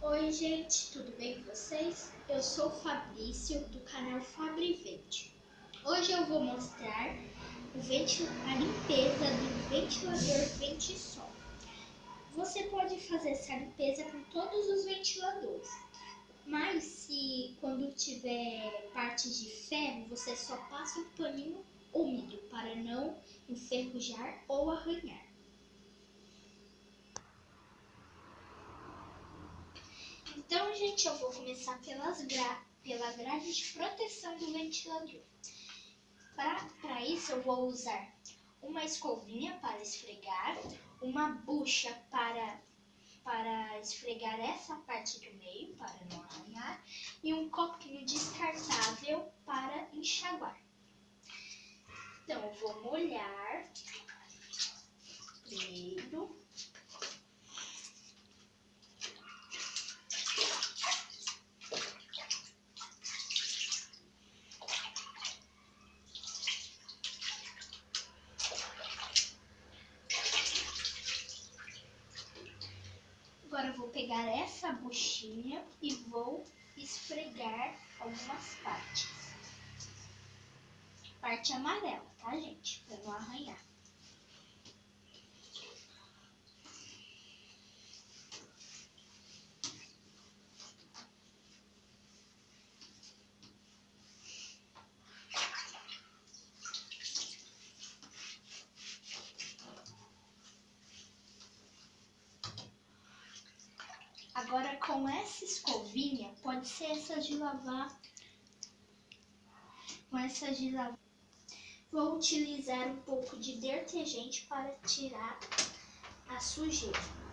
Oi gente, tudo bem com vocês? Eu sou o Fabrício do canal Fabrivente. Hoje eu vou mostrar a limpeza do ventilador Ventisol. Você pode fazer essa limpeza com todos os ventiladores, mas se quando tiver partes de ferro, você só passa um paninho úmido para não enferrujar ou arranhar. Então, gente, eu vou começar pela grade de proteção do ventilador. Para isso, eu vou usar uma escovinha para esfregar, uma bucha para esfregar essa parte do meio, para não arranhar, e um copinho descartável para enxaguar. Então, eu vou molhar primeiro. Agora eu vou pegar essa buchinha e vou esfregar algumas partes. Parte amarela, tá, gente? Pra não arranhar. Agora com essa escovinha, pode ser essa de lavar. Com essa de lavar, vou utilizar um pouco de detergente para tirar a sujeira.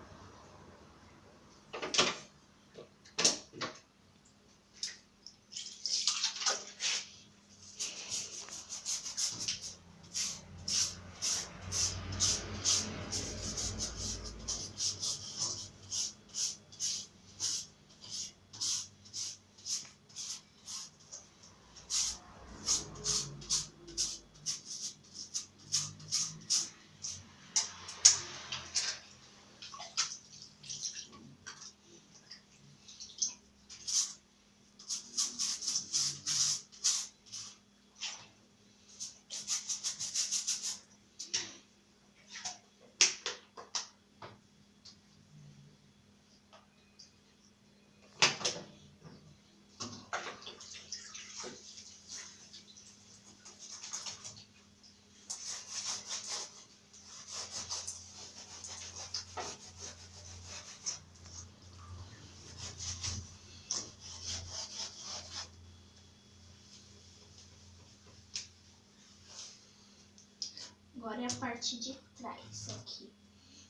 Agora é a parte de trás aqui,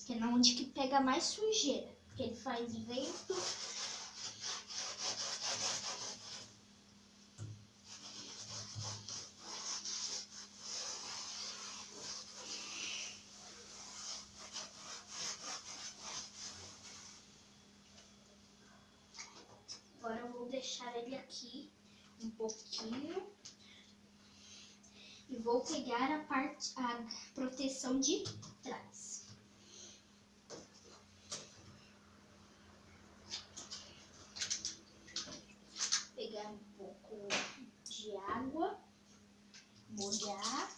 que é onde que pega mais sujeira, porque ele faz vento. Agora eu vou deixar ele aqui um pouquinho e vou pegar a proteção de trás. Pegar um pouco de água, molhar.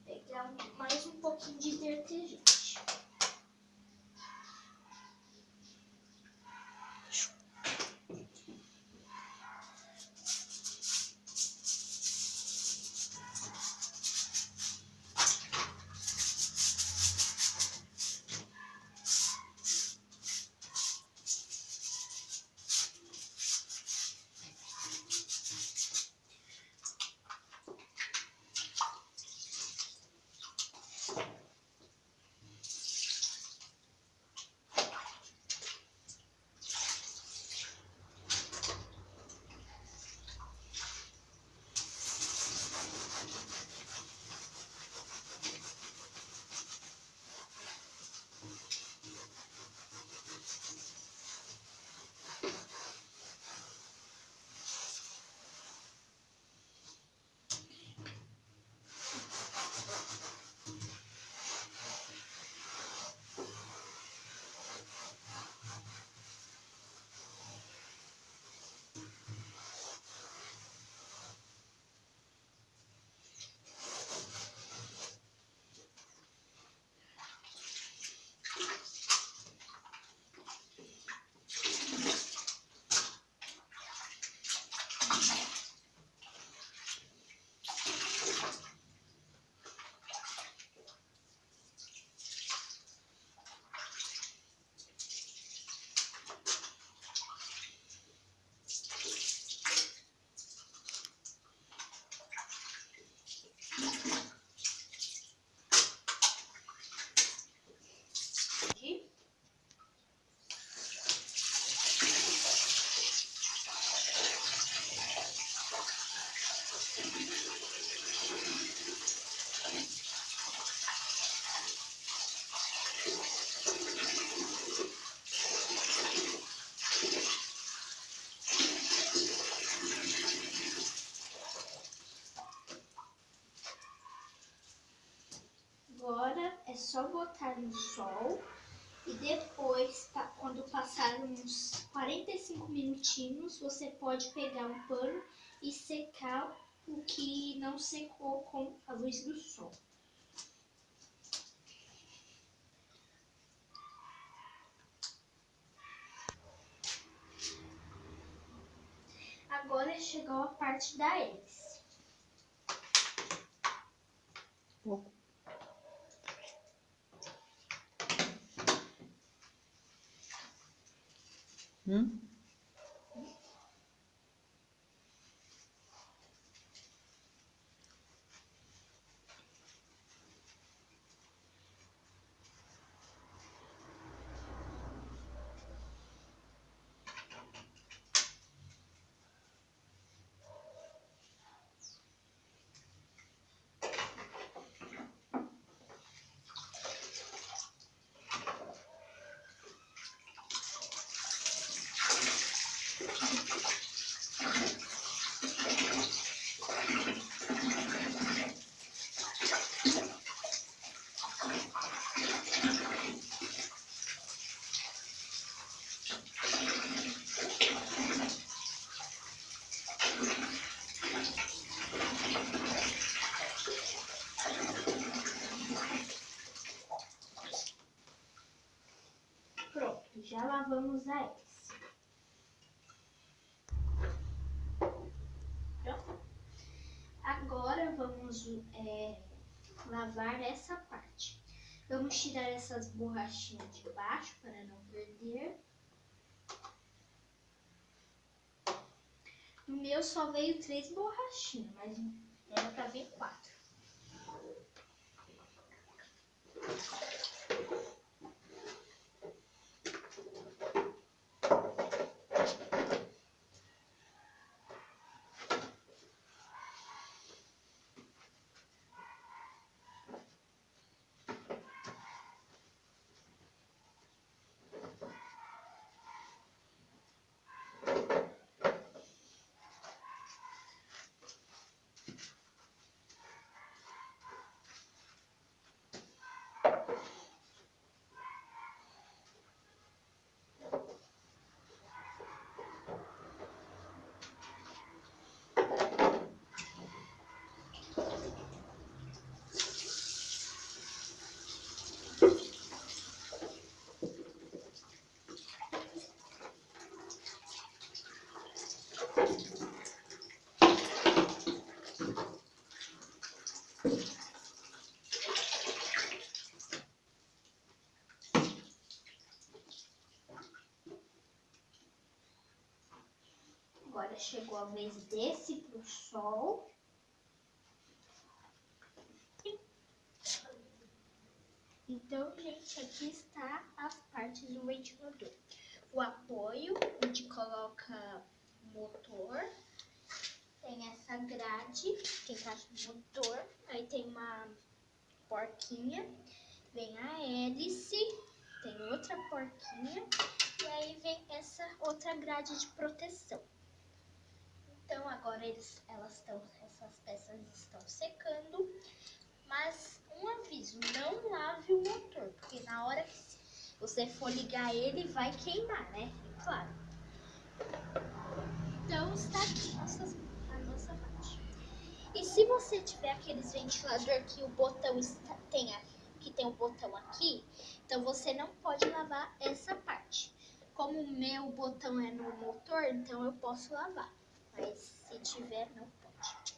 Pegar mais um pouquinho de detergente. é só botar no sol e depois, quando passar uns 45 minutinhos, você pode pegar um pano e secar o que não secou com a luz do sol. Agora chegou a parte da hélice. Pronto, já lavamos a hélice. Pronto. Agora vamos lavar essa parte. Vamos tirar essas borrachinhas de baixo para não perder. No meu só veio 3 borrachinhas, mas era para vir 4. Agora chegou a vez desse pro sol. Então, gente, aqui está as partes do ventilador. O apoio, onde coloca o motor. Tem essa grade que encaixa no motor. Aí tem uma porquinha. Vem a hélice. Tem outra porquinha. E aí vem essa outra grade de proteção. Então, agora essas peças estão secando. Mas um aviso, não lave o motor, porque na hora que você for ligar ele, vai queimar, né? Claro. Então está aqui a nossa parte. E se você tiver aqueles ventilador que o botão que tem o botão aqui, então você não pode lavar essa parte. Como o meu botão é no motor, então eu posso lavar. Mas se tiver, não pode.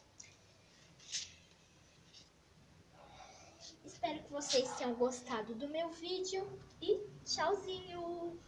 Espero que vocês tenham gostado do meu vídeo e tchauzinho!